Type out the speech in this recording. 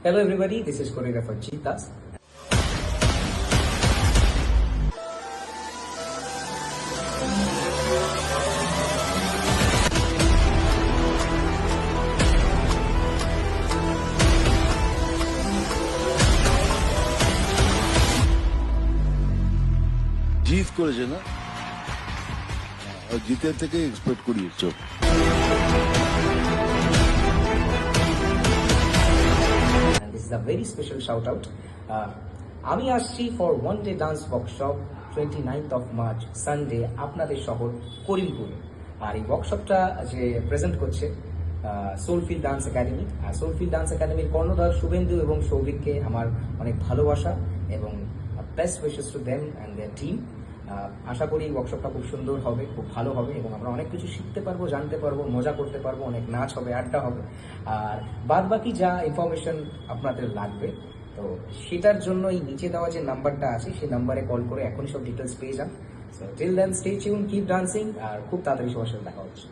Hello everybody, this is choreographer Cheetahs. জিত করেছে না, আর জিতের থেকে expect করিয়েছ। And this is a very special shout out. আমি আসছি for one day dance workshop 29th of March Sunday আপনাদের শহর করিমপুরে। আর এই ওয়ার্কশপটা যে প্রেজেন্ট করছে সোলফিল ডান্স একাডেমি। আর সোলফিল ডান্স একাডেমির কর্ণধার শুভেন্দু এবং সৌভিককে আমার অনেক ভালোবাসা এবং best wishes to them and their team. আশা করি ওয়ার্কশপটা খুব সুন্দর হবে, খুব ভালো হবে এবং আমরা অনেক কিছু শিখতে পারবো, জানতে পারবো, মজা করতে পারবো, অনেক নাচ হবে, আড্ডা হবে। আর বাদ বাকি যা ইনফরমেশন আপনাদের লাগবে তো সেটার জন্য এই নিচে দেওয়া যে নাম্বারটা আছে সেই নাম্বারে কল করে এখনই সব ডিটেলস পেয়ে যান। So till then stay tune, keep dancing, আর খুব তাড়াতাড়ি সবার সাথে দেখা হচ্ছে।